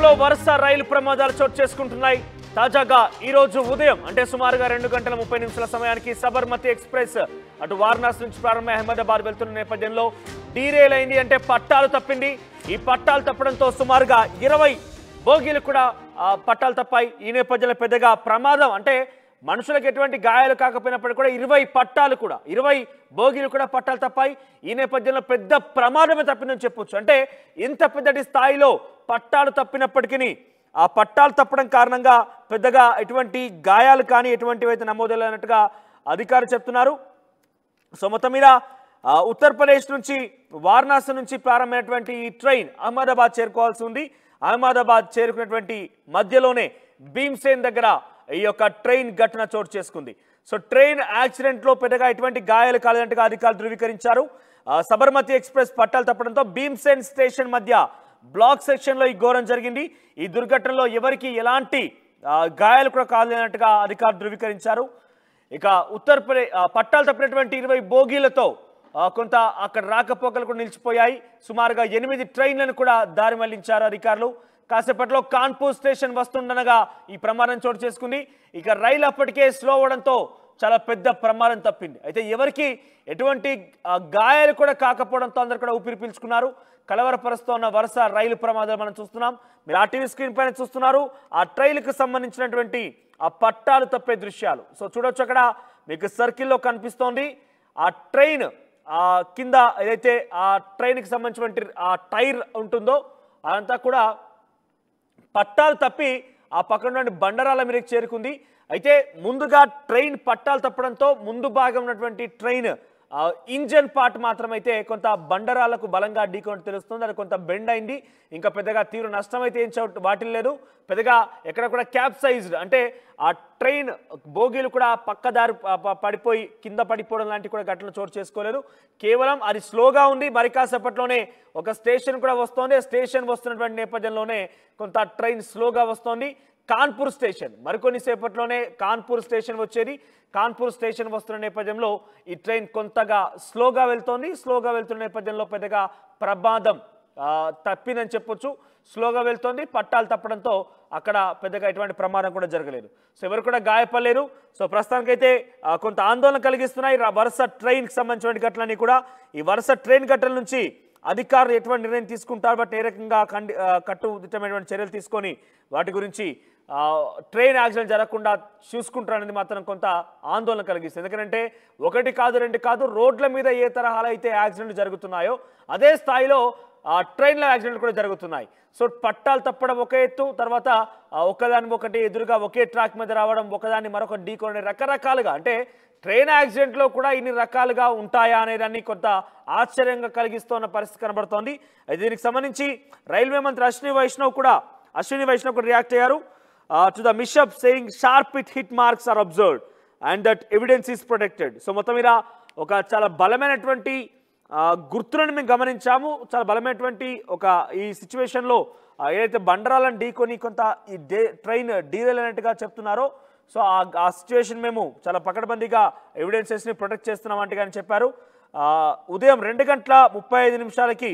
దేశంలో వరుస రైలు ప్రమాదాలు చోటు చేసుకుంటున్నాయి. తాజాగా ఈ రోజు ఉదయం అంటే సుమారుగా 2:30 సమయానికి సబర్మతి ఎక్స్ప్రెస్ అటు వారణాసి నుంచి ప్రారంభమై అహ్మదాబాద్ వెళ్తున్న నేపథ్యంలో డీరేల్ అయింది. అంటే పట్టాలు తప్పింది. ఈ పట్టాలు తప్పడంతో సుమారుగా 20 బోగీలు కూడా పట్టాలు తప్పాయి. ఈ నేపథ్యంలో పెద్దగా ప్రమాదం అంటే మనుషులకు ఎటువంటి గాయాలు కాకపోయినప్పటికీ కూడా 20 బోగీలు కూడా పట్టాలు తప్పాయి. ఈ నేపథ్యంలో పెద్ద ప్రమాదమే తప్పిందని చెప్పొచ్చు. అంటే ఇంత పెద్దటి స్థాయిలో పట్టాలు తప్పినప్పటికీ ఆ పట్టాలు తప్పడం కారణంగా పెద్దగా ఎటువంటి గాయాలు కానీ ఎటువంటివైతే నమోదైనట్టుగా అధికారులు చెప్తున్నారు. సో మొత్తం మీద ఉత్తరప్రదేశ్ నుంచి వారణాసి నుంచి ప్రారంభమైనటువంటి ఈ ట్రైన్ అహ్మదాబాద్ చేరుకోవాల్సి ఉంది. అహ్మదాబాద్ చేరుకున్నటువంటి మధ్యలోనే భీమ్సేన్ దగ్గర ఈ యొక్క ట్రైన్ ఘటన చోటు చేసుకుంది. సో ట్రైన్ యాక్సిడెంట్లో పెద్దగా ఎటువంటి గాయాలు కాలేదంటగా అధికారులు ధృవీకరించారు. సబర్మతి ఎక్స్ప్రెస్ పట్టాలు తప్పడంతో భీమ్సేన్ స్టేషన్ మధ్య బ్లాక్ సెక్షన్లో ఈ ఘోరం జరిగింది. ఈ దుర్ఘటనలో ఎవరికి ఎలాంటి గాయాలు కూడా కాలేనట్టుగా అధికారులు ధృవీకరించారు. ఇక ఉత్తరప్రదేశ్ పట్టాలు తప్పినటువంటి 20 బోగీలతో కొంత అక్కడ రాకపోకలు కూడా నిలిచిపోయాయి. సుమారుగా 8 ట్రైన్లను కూడా దారి మళ్లించారు అధికారులు. కాసేపట్లో కాన్పూర్ స్టేషన్ వస్తుండగా ఈ ప్రమాదం చోటు చేసుకుంది. ఇక రైలు అప్పటికే స్లో అవడంతో చాలా పెద్ద ప్రమాదం తప్పింది. అయితే ఎవరికి ఎటువంటి గాయాలు కూడా కాకపోవడంతో అందరు కూడా ఊపిరి పీల్చుకున్నారు. కలవరపరుస్తున్న వరుస రైలు ప్రమాదాలు మనం చూస్తున్నాం. మీరు ఆ టీవీ స్క్రీన్ పైన చూస్తున్నారు ఆ ట్రైన్కి సంబంధించినటువంటి ఆ పట్టాలు తప్పే దృశ్యాలు. సో చూడొచ్చు, అక్కడ మీకు సర్కిల్లో కనిపిస్తోంది ఆ ట్రైన్ కింద ఏదైతే ఆ ట్రైన్కి సంబంధించినటువంటి ఆ టైర్ ఉంటుందో అదంతా కూడా పట్టాలు తప్పి ఆ పక్కన బండరాల మీదకి చేరుకుంది. అయితే ముందుగా ట్రైన్ పట్టాలు తప్పడంతో ముందు భాగం ఉన్నటువంటి ట్రైన్ ఇంజన్ పార్ట్ మాత్రమైతే కొంత బండరాలకు బలంగా ఢీకొని తెలుస్తుంది. అది కొంత బెండ్ అయింది. ఇంకా పెద్దగా తీవ్ర నష్టం అయితే ఏం వాటిల్లేదు. పెద్దగా ఎక్కడ కూడా క్యాప్సైజ్డ్ అంటే ఆ ట్రైన్ బోగీలు కూడా పక్కదారి పడిపోయి కింద పడిపోవడం లాంటి కూడా ఘటనలు చోటు చేసుకోలేదు. కేవలం అది స్లోగా ఉంది. మరి కాసేపట్లోనే ఒక స్టేషన్ కూడా వస్తోంది. స్టేషన్ వస్తున్నటువంటి నేపథ్యంలోనే కొంత ట్రైన్ స్లోగా వస్తోంది. కాన్పూర్ స్టేషన్ మరికొన్ని సేపట్లోనే కాన్పూర్ స్టేషన్ వచ్చేది. కాన్పూర్ స్టేషన్ వస్తున్న నేపథ్యంలో ఈ ట్రైన్ కొంతగా స్లోగా వెళ్తోంది. స్లోగా వెళ్తున్న నేపథ్యంలో పెద్దగా ప్రమాదం తప్పిందని చెప్పొచ్చు. స్లోగా వెళ్తోంది. పట్టాలు తప్పడంతో అక్కడ పెద్దగా ఎటువంటి ప్రమాదం కూడా జరగలేదు. సో ఎవరు కూడా గాయపడలేరు. సో ప్రస్తుతానికైతే కొంత ఆందోళన కలిగిస్తున్నాయి వరుస ట్రైన్కి సంబంధించిన ఘటనలన్నీ కూడా. ఈ వరుస ట్రైన్ ఘటనల నుంచి అధికారులు ఎటువంటి నిర్ణయం తీసుకుంటారు, బట్ ఏ రకంగా కట్టుదిట్టమైనటువంటి చర్యలు తీసుకొని వాటి గురించి ట్రైన్ యాక్సిడెంట్ జరగకుండా చూసుకుంటారనేది మాత్రం కొంత ఆందోళన కలిగిస్తుంది. ఎందుకంటే 1 కాదు 2 కాదు రోడ్ల మీద ఏ తరహాలో అయితే యాక్సిడెంట్లు జరుగుతున్నాయో అదే స్థాయిలో ట్రైన్ల యాక్సిడెంట్లు కూడా జరుగుతున్నాయి. సో పట్టాలు తప్పడం ఒక ఎత్తు, తర్వాత ఒకదాని ఒకటి ఎదురుగా ఒకే ట్రాక్ మీద రావడం, ఒకదాన్ని మరొక ఢీకొని రకరకాలుగా అంటే ట్రైన్ యాక్సిడెంట్లో కూడా ఇన్ని రకాలుగా ఉంటాయా అనేదాన్ని కొంత ఆశ్చర్యంగా కలిగిస్తున్న పరిస్థితి కనబడుతోంది. దీనికి సంబంధించి రైల్వే మంత్రి అశ్విని వైష్ణవ్ కూడా రియాక్ట్ అయ్యారు. To the mishap saying sharp hit marks are observed and that evidence is protected. So మొత్తం మీద ఒక చాలా బలమైనటువంటి గుర్తులను మేము గమనించాము. చాలా బలమైనటువంటి ఒక ఈ సిచ్యువేషన్లో ఏదైతే బండరాలను ఢీకొని కొంత ఈ ట్రైన్ డీరేల్ అనేట్టుగా చెప్తున్నారో సో ఆ సిచ్యువేషన్ మేము చాలా పకడ్బందీగా ఎవిడెన్సెస్ని ప్రొటెక్ట్ చేస్తున్నామంటే కానీ చెప్పారు. ఉదయం 2:35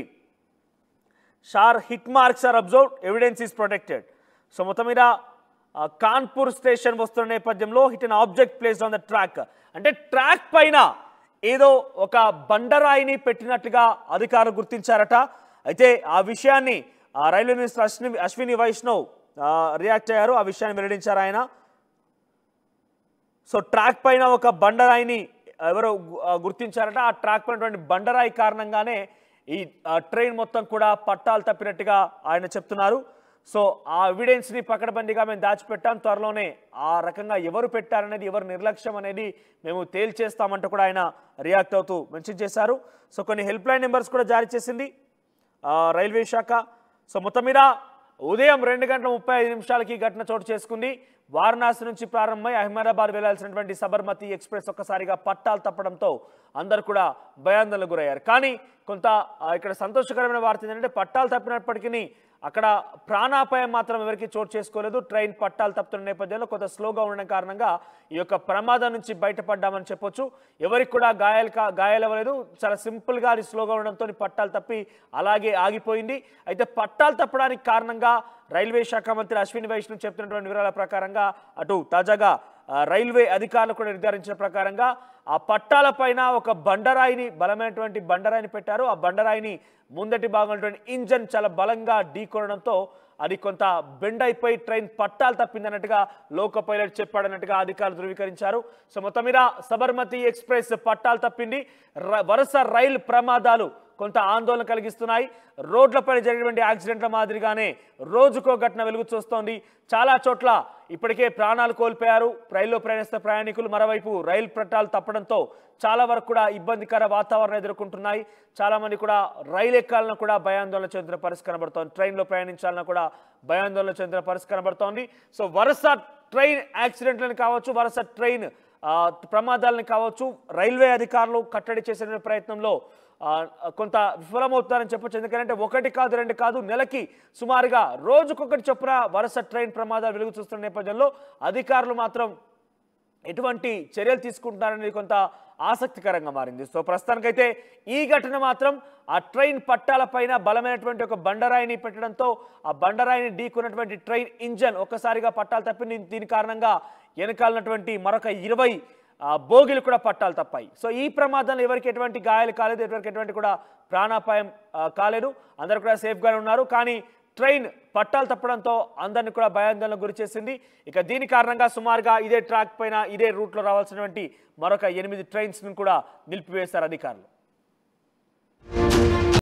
sharp hit marks are observed, evidence is protected. So మొత్తం మీద కాన్పూర్ స్టేషన్ వస్తున్న నేపథ్యంలో hit an object placed on the track. అంటే ట్రాక్ పైన ఏదో ఒక బండరాయిని పెట్టినట్లుగా అధికారులు గుర్తించారట. అయితే ఆ విషయాన్ని railway minister Ashwini Vaishnaw react అయ్యారు. ఆ విషయాన్ని వెల్లడించారు ఆయన. సో ట్రాక్ పైన ఒక బండరాయిని ఎవరో గుర్తించారట. ఆ ట్రాక్ పైనటువంటి బండరాయి కారణంగానే ఈ ట్రైన్ మొత్తం కూడా పట్టాలు తప్పినట్టుగా ఆయన చెప్తున్నారు. సో ఆ ఎవిడెన్స్ని పకడ్బందీగా మేము దాచిపెట్టాం. త్వరలోనే ఆ రకంగా ఎవరు పెట్టారనేది, ఎవరు నిర్లక్ష్యం అనేది మేము తేల్చేస్తామంటూ కూడా ఆయన రియాక్ట్ అవుతూ మెన్షన్ చేశారు. సో కొన్ని హెల్ప్ లైన్ నెంబర్స్ కూడా జారీ చేసింది రైల్వే శాఖ. సో మొత్తం మీద ఉదయం 2:35 ఘటన చోటు చేసుకుంది. వారణాసి నుంచి ప్రారంభమై అహ్మదాబాద్ వెళ్లాల్సినటువంటి సబర్మతి ఎక్స్ప్రెస్ ఒక్కసారిగా పట్టాలు తప్పడంతో అందరూ కూడా భయాందోళనకు గురయ్యారు. కానీ కొంత ఇక్కడ సంతోషకరమైన వార్త ఏంటంటే పట్టాలు తప్పినప్పటికీ అక్కడ ప్రాణాపాయం మాత్రం ఎవరికి చోటు చేసుకోలేదు. ట్రైన్ పట్టాలు తప్పుతున్న నేపథ్యంలో కొంత స్లోగా ఉండడం కారణంగా ఈ యొక్క ప్రమాదం నుంచి బయటపడ్డామని చెప్పొచ్చు. ఎవరికి కూడా గాయాలవ్వలేదు. చాలా సింపుల్ గా అది స్లోగా ఉండడంతో పట్టాలు తప్పి అలాగే ఆగిపోయింది. అయితే పట్టాలు తప్పడానికి కారణంగా రైల్వే శాఖ మంత్రి అశ్విని వైష్ణవ్ చెప్తున్నటువంటి వివరాల ప్రకారంగా అటు తాజాగా రైల్వే అధికారులు కూడా నిర్ధారించిన ప్రకారంగా ఆ పట్టాలపైన ఒక బండరాయిని బలమైనటువంటి బండరాయిని పెట్టారు. ఆ బండరాయిని ముందటి భాగంలో ఇంజన్ చాలా బలంగా ఢీకొనడంతో అది కొంత బెండ్ అయిపోయి ట్రైన్ పట్టాలు తప్పిందన్నట్టుగా లోకో పైలట్ చెప్పాడన్నట్టుగా అధికారులు ధృవీకరించారు. సో మొత్తం మీద సబర్మతి ఎక్స్ప్రెస్ పట్టాలు తప్పింది. వరుస రైలు ప్రమాదాలు కొంత ఆందోళన కలిగిస్తున్నాయి. రోడ్లపై జరిగినటువంటి యాక్సిడెంట్ల మాదిరిగానే రోజుకో ఘటన వెలుగు చూస్తోంది. చాలా చోట్ల ఇప్పటికే ప్రాణాలు కోల్పోయారు రైల్లో ప్రయాణిస్తున్న ప్రయాణికులు. మరోవైపు రైలు పట్టాలు తప్పడంతో చాలా వరకు కూడా ఇబ్బందికర వాతావరణం ఎదుర్కొంటున్నాయి. చాలా మంది కూడా రైలు ఎక్కాలన్నా కూడా భయాందోళన చెందిన పరిస్థితి కనబడుతోంది. ట్రైన్లో ప్రయాణించాలన్నా కూడా భయాందోళన చెందిన పరిస్థితి కనబడుతోంది. సో వరుస ట్రైన్ యాక్సిడెంట్లను కావచ్చు, వరుస ట్రైన్ ప్రమాదాలను కావచ్చు, రైల్వే అధికారులు కట్టడి చేసే ప్రయత్నంలో కొంత విఫలమవుతారని చెప్పొచ్చు. ఎందుకంటే ఒకటి కాదు రెండు కాదు, నెలకి సుమారుగా రోజుకొకటి చొప్పున వరుస ట్రైన్ ప్రమాదాలు వెలుగు చూస్తున్న నేపథ్యంలో అధికారులు మాత్రం ఎటువంటి చర్యలు తీసుకుంటున్నారనేది కొంత ఆసక్తికరంగా మారింది. సో ప్రస్తుతానికైతే ఈ ఘటన మాత్రం ఆ ట్రైన్ పట్టాలపైన బలమైనటువంటి ఒక బండరాయిని పెట్టడంతో ఆ బండరాయిని ఢీకున్నటువంటి ట్రైన్ ఇంజన్ ఒక్కసారిగా పట్టాలు తప్పింది. దీని కారణంగా వెనకాలన్నటువంటి మరొక 20 బోగిలు కూడా పట్టాలు తప్పాయి. సో ఈ ప్రమాదంలో ఎవరికి ఎటువంటి గాయాలు కాలేదు, ఎవరికి ఎటువంటి కూడా ప్రాణాపాయం కాలేదు, అందరూ కూడా సేఫ్గానే ఉన్నారు. కానీ ట్రైన్ పట్టాలు తప్పడంతో అందరినీ కూడా భయాందోళనకు గురి చేసింది. ఇక దీని కారణంగా సుమారుగా ఇదే ట్రాక్ పైన ఇదే రూట్లో రావాల్సినటువంటి మరొక 8 ట్రైన్స్ను కూడా నిలిపివేశారు అధికారులు.